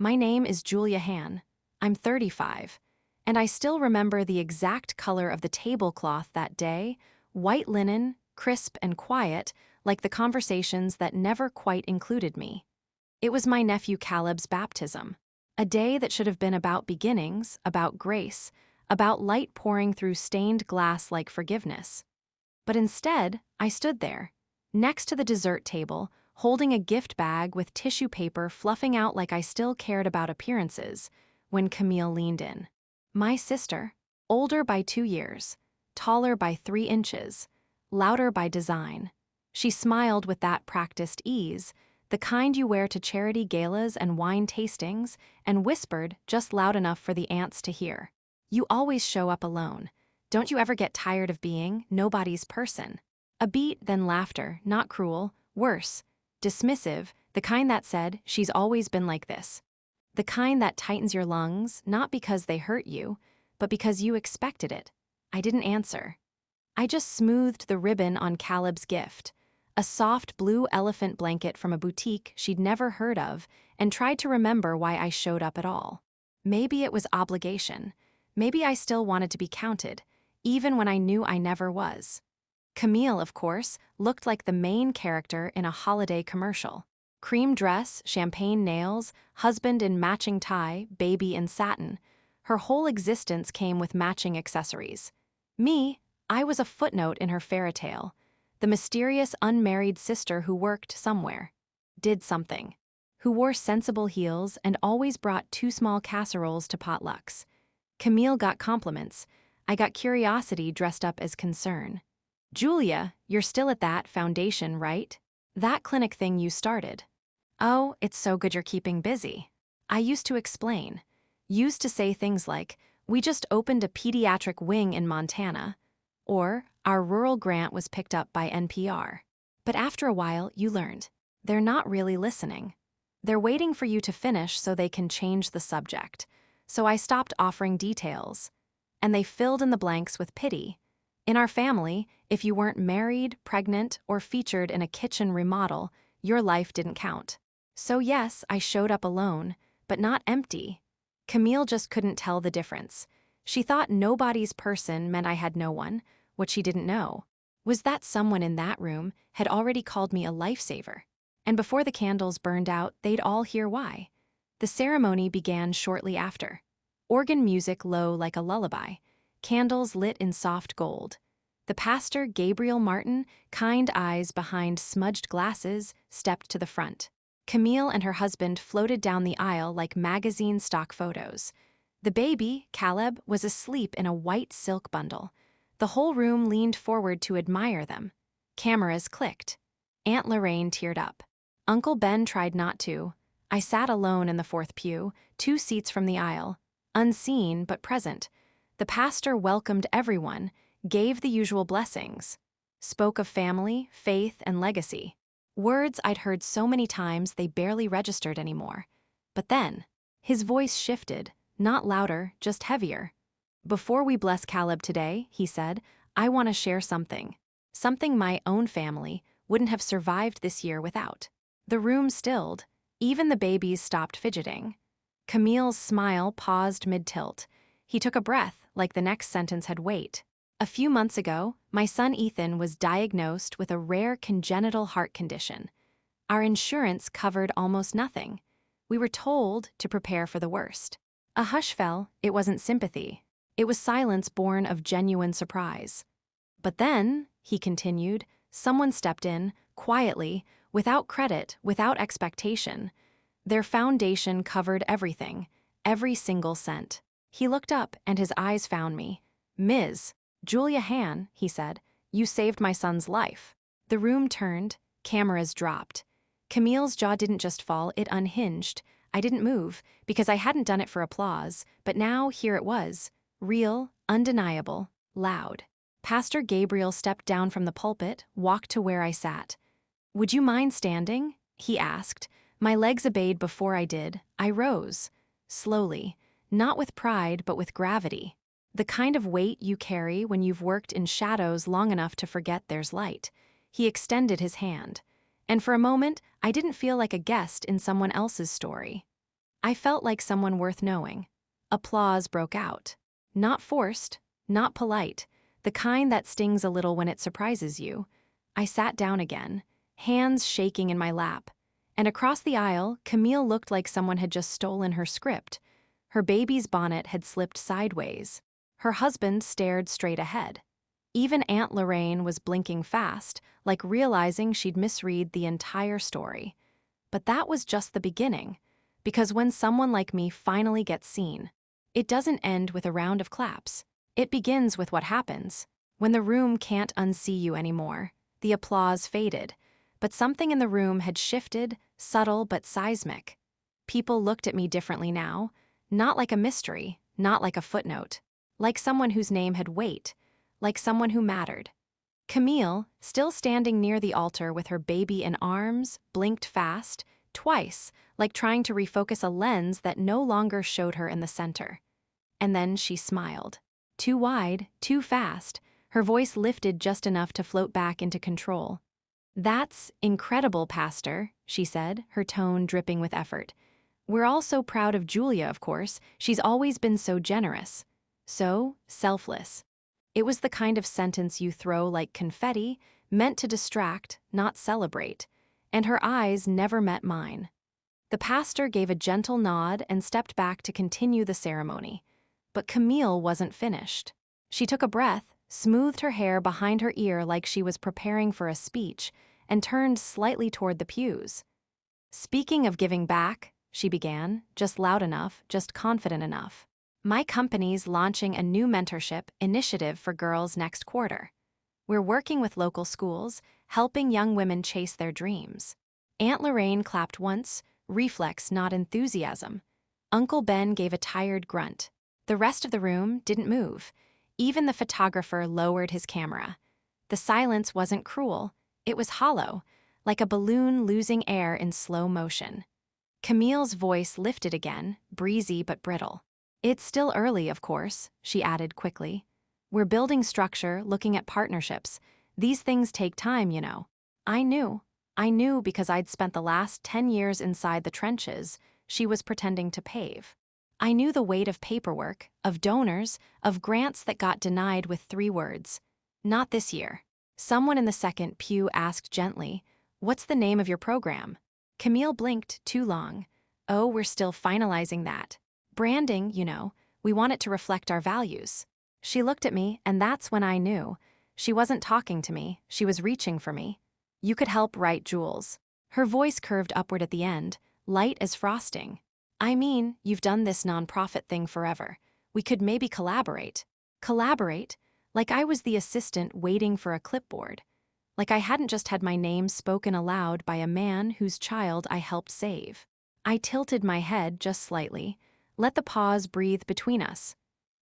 My name is Julia Han. I'm 35, and I still remember the exact color of the tablecloth that day, white linen, crisp and quiet, like the conversations that never quite included me. It was my nephew Caleb's baptism, a day that should have been about beginnings, about grace, about light pouring through stained glass like forgiveness. But instead, I stood there, next to the dessert table, holding a gift bag with tissue paper fluffing out like I still cared about appearances, when Camille leaned in. My sister, older by 2 years, taller by 3 inches, louder by design. She smiled with that practiced ease, the kind you wear to charity galas and wine tastings, and whispered just loud enough for the aunts to hear. You always show up alone. Don't you ever get tired of being nobody's person? A beat, then laughter, not cruel, worse, dismissive, the kind that said, she's always been like this. The kind that tightens your lungs, not because they hurt you, but because you expected it. I didn't answer. I just smoothed the ribbon on Caleb's gift, a soft blue elephant blanket from a boutique she'd never heard of, and tried to remember why I showed up at all. Maybe it was obligation. Maybe I still wanted to be counted, even when I knew I never was. Camille, of course, looked like the main character in a holiday commercial. Cream dress, champagne nails, husband in matching tie, baby in satin. Her whole existence came with matching accessories. Me, I was a footnote in her fairy tale, the mysterious unmarried sister who worked somewhere, did something, who wore sensible heels and always brought 2 small casseroles to potlucks. Camille got compliments. I got curiosity dressed up as concern. Julia, you're still at that foundation, right? That clinic thing you started. Oh, it's so good you're keeping busy. I used to explain. Used to say things like, we just opened a pediatric wing in Montana, or our rural grant was picked up by NPR. But after a while, you learned. They're not really listening. They're waiting for you to finish so they can change the subject. So I stopped offering details. And they filled in the blanks with pity. In our family, if you weren't married, pregnant, or featured in a kitchen remodel, your life didn't count. So yes, I showed up alone, but not empty. Camille just couldn't tell the difference. She thought nobody's person meant I had no one. What she didn't know was that someone in that room had already called me a lifesaver. And before the candles burned out, they'd all hear why. The ceremony began shortly after. Organ music low like a lullaby. Candles lit in soft gold. The pastor, Gabriel Martin, kind eyes behind smudged glasses, stepped to the front. Camille and her husband floated down the aisle like magazine stock photos. The baby, Caleb, was asleep in a white silk bundle. The whole room leaned forward to admire them. Cameras clicked. Aunt Lorraine teared up. Uncle Ben tried not to. I sat alone in the 4th pew, 2 seats from the aisle, unseen but present. The pastor welcomed everyone, gave the usual blessings, spoke of family, faith, and legacy. Words I'd heard so many times they barely registered anymore. But then, his voice shifted, not louder, just heavier. Before we bless Caleb today, he said, I want to share something. Something my own family wouldn't have survived this year without. The room stilled. Even the babies stopped fidgeting. Camille's smile paused mid-tilt. He took a breath, like the next sentence had weight. A few months ago, my son Ethan was diagnosed with a rare congenital heart condition. Our insurance covered almost nothing. We were told to prepare for the worst. A hush fell. It wasn't sympathy. It was silence born of genuine surprise. But then, he continued, someone stepped in, quietly, without credit, without expectation. Their foundation covered everything, every single cent. He looked up and his eyes found me. Ms. Julia Han, he said, you saved my son's life. The room turned, cameras dropped. Camille's jaw didn't just fall, it unhinged. I didn't move, because I hadn't done it for applause, but now here it was, real, undeniable, loud. Pastor Gabriel stepped down from the pulpit, walked to where I sat. Would you mind standing? He asked. My legs obeyed before I did. I rose, slowly, not with pride but with gravity. The kind of weight you carry when you've worked in shadows long enough to forget there's light. He extended his hand. And for a moment, I didn't feel like a guest in someone else's story. I felt like someone worth knowing. Applause broke out. Not forced, not polite, the kind that stings a little when it surprises you. I sat down again, hands shaking in my lap. And across the aisle, Camille looked like someone had just stolen her script. Her baby's bonnet had slipped sideways. Her husband stared straight ahead. Even Aunt Lorraine was blinking fast, like realizing she'd misread the entire story. But that was just the beginning, because when someone like me finally gets seen, it doesn't end with a round of claps. It begins with what happens. When the room can't unsee you anymore, the applause faded, but something in the room had shifted, subtle but seismic. People looked at me differently now, not like a mystery, not like a footnote, like someone whose name had weight, like someone who mattered. Camille, still standing near the altar with her baby in arms, blinked fast, twice, like trying to refocus a lens that no longer showed her in the center. And then she smiled. Too wide, too fast, her voice lifted just enough to float back into control. "That's incredible, Pastor," she said, her tone dripping with effort. "We're all so proud of Julia, of course. She's always been so generous. So selfless." It was the kind of sentence you throw like confetti, meant to distract, not celebrate. And her eyes never met mine. The pastor gave a gentle nod and stepped back to continue the ceremony. But Camille wasn't finished. She took a breath, smoothed her hair behind her ear like she was preparing for a speech, and turned slightly toward the pews. "Speaking of giving back," she began, just loud enough, just confident enough. "My company's launching a new mentorship initiative for girls next quarter. We're working with local schools, helping young women chase their dreams." Aunt Lorraine clapped once, reflex, not enthusiasm. Uncle Ben gave a tired grunt. The rest of the room didn't move. Even the photographer lowered his camera. The silence wasn't cruel. It was hollow, like a balloon losing air in slow motion. Camille's voice lifted again, breezy but brittle. "It's still early, of course," she added quickly. "We're building structure, looking at partnerships. These things take time, you know." I knew. I knew because I'd spent the last 10 years inside the trenches she was pretending to pave. I knew the weight of paperwork, of donors, of grants that got denied with 3 words. "Not this year." Someone in the second pew asked gently, "What's the name of your program?" Camille blinked too long. "Oh, we're still finalizing that. Branding, you know, we want it to reflect our values." She looked at me, and that's when I knew. She wasn't talking to me, she was reaching for me. "You could help write, Jules." Her voice curved upward at the end, light as frosting. "I mean, you've done this nonprofit thing forever. We could maybe collaborate." Collaborate? Like I was the assistant waiting for a clipboard. Like I hadn't just had my name spoken aloud by a man whose child I helped save. I tilted my head just slightly, let the pause breathe between us.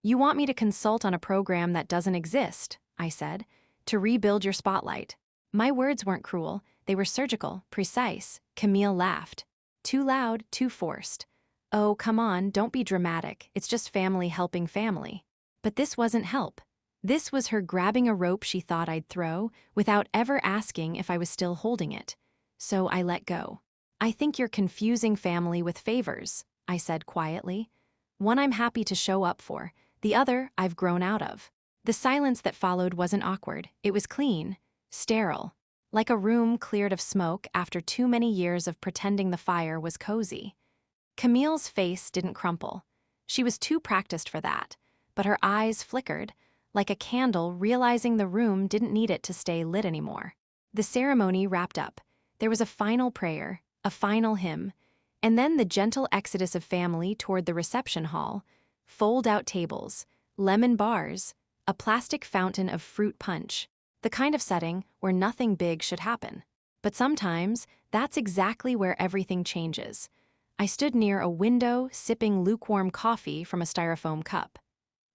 "You want me to consult on a program that doesn't exist," I said, "to rebuild your spotlight." My words weren't cruel, they were surgical, precise. Camille laughed. Too loud, too forced. "Oh, come on, don't be dramatic, it's just family helping family." But this wasn't help. This was her grabbing a rope she thought I'd throw, without ever asking if I was still holding it. So I let go. "I think you're confusing family with favors," I said quietly. "One I'm happy to show up for, the other I've grown out of." The silence that followed wasn't awkward, it was clean, sterile, like a room cleared of smoke after too many years of pretending the fire was cozy. Camille's face didn't crumple. She was too practiced for that, but her eyes flickered, like a candle realizing the room didn't need it to stay lit anymore. The ceremony wrapped up. There was a final prayer, a final hymn, and then the gentle exodus of family toward the reception hall, fold-out tables, lemon bars, a plastic fountain of fruit punch, the kind of setting where nothing big should happen. But sometimes, that's exactly where everything changes. I stood near a window, sipping lukewarm coffee from a styrofoam cup.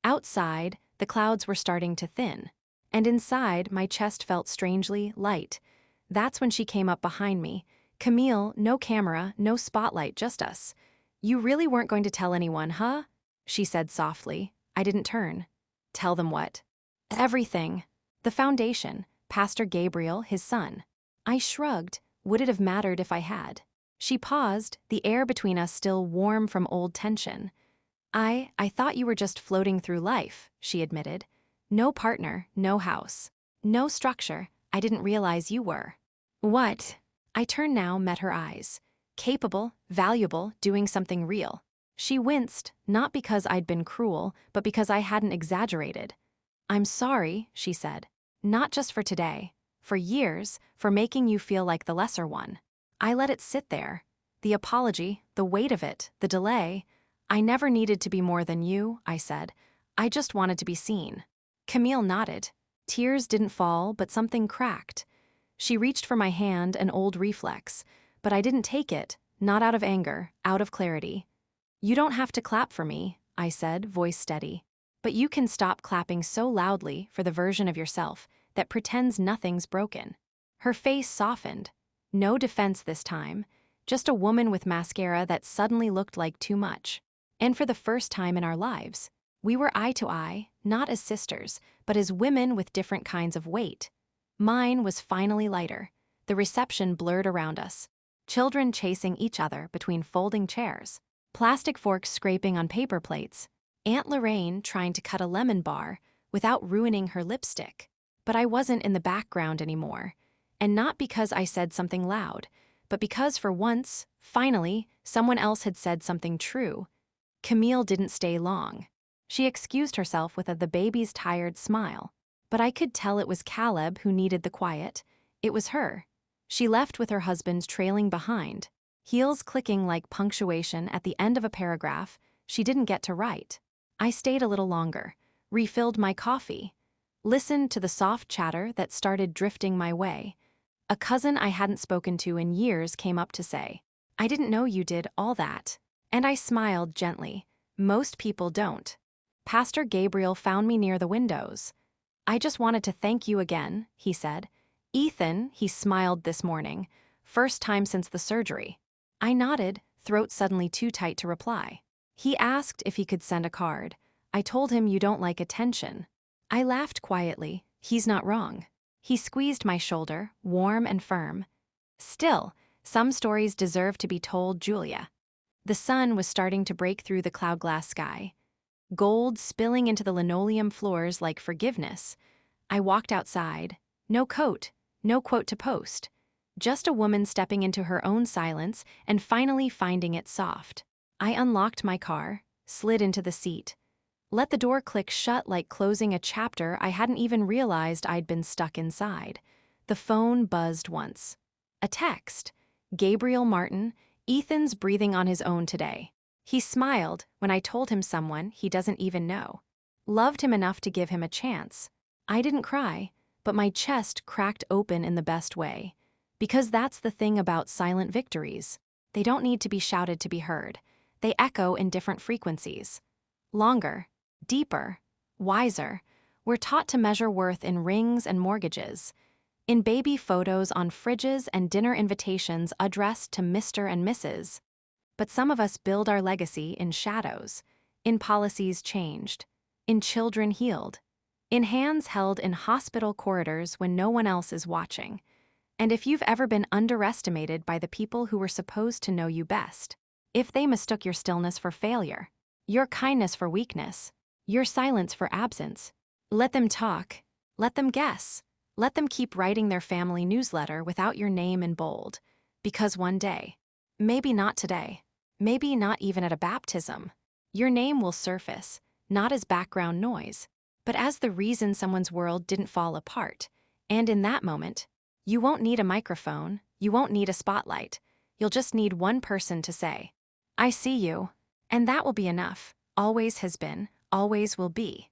Outside, the clouds were starting to thin, and inside, my chest felt strangely light. That's when she came up behind me. "Camille, no camera, no spotlight, just us. You really weren't going to tell anyone, huh?" she said softly. I didn't turn. "Tell them what?" "Everything. The foundation, Pastor Gabriel, his son." I shrugged. Would it have mattered if I had? She paused, the air between us still warm from old tension. I thought you were just floating through life, she admitted. No partner, no house, no structure. I didn't realize you were. What? I turned now, met her eyes. Capable, valuable, doing something real. She winced, not because I'd been cruel, but because I hadn't exaggerated. I'm sorry, she said. Not just for today. For years, for making you feel like the lesser one. I let it sit there. The apology, the weight of it, the delay. I never needed to be more than you, I said. I just wanted to be seen. Camille nodded. Tears didn't fall, but something cracked. She reached for my hand, an old reflex, but I didn't take it, not out of anger, out of clarity. You don't have to clap for me, I said, voice steady. But you can stop clapping so loudly for the version of yourself that pretends nothing's broken. Her face softened. No defense this time, just a woman with mascara that suddenly looked like too much. And for the first time in our lives, we were eye to eye, not as sisters, but as women with different kinds of weight. Mine was finally lighter. The reception blurred around us. Children chasing each other between folding chairs. Plastic forks scraping on paper plates. Aunt Lorraine trying to cut a lemon bar without ruining her lipstick. But I wasn't in the background anymore. And not because I said something loud, but because for once, finally, someone else had said something true. Camille didn't stay long. She excused herself with the baby's tired smile. But I could tell it was Caleb who needed the quiet. It was her. She left with her husband trailing behind, heels clicking like punctuation at the end of a paragraph she didn't get to write. I stayed a little longer, refilled my coffee, listened to the soft chatter that started drifting my way. A cousin I hadn't spoken to in years came up to say, I didn't know you did all that. And I smiled gently. Most people don't. Pastor Gabriel found me near the windows. I just wanted to thank you again, he said. Ethan, he smiled this morning. First time since the surgery. I nodded, throat suddenly too tight to reply. He asked if he could send a card. I told him you don't like attention. I laughed quietly. He's not wrong. He squeezed my shoulder, warm and firm. Still, some stories deserve to be told, Julia. The sun was starting to break through the cloud-glass sky. Gold spilling into the linoleum floors like forgiveness. I walked outside. No coat, no quote to post. Just a woman stepping into her own silence and finally finding it soft. I unlocked my car, slid into the seat. Let the door click shut like closing a chapter I hadn't even realized I'd been stuck inside. The phone buzzed once. A text. Gabriel Martin, Ethan's breathing on his own today. He smiled when I told him someone he doesn't even know. Loved him enough to give him a chance. I didn't cry, but my chest cracked open in the best way. Because that's the thing about silent victories. They don't need to be shouted to be heard. They echo in different frequencies. Longer, deeper, wiser. We're taught to measure worth in rings and mortgages. In baby photos on fridges and dinner invitations addressed to Mr. and Mrs. But some of us build our legacy in shadows, in policies changed, in children healed, in hands held in hospital corridors when no one else is watching. And if you've ever been underestimated by the people who were supposed to know you best, if they mistook your stillness for failure, your kindness for weakness, your silence for absence, let them talk, let them guess, let them keep writing their family newsletter without your name in bold. Because one day, maybe not today, maybe not even at a baptism, your name will surface, not as background noise, but as the reason someone's world didn't fall apart. And in that moment, you won't need a microphone, you won't need a spotlight. You'll just need one person to say, I see you. And that will be enough. Always has been, always will be.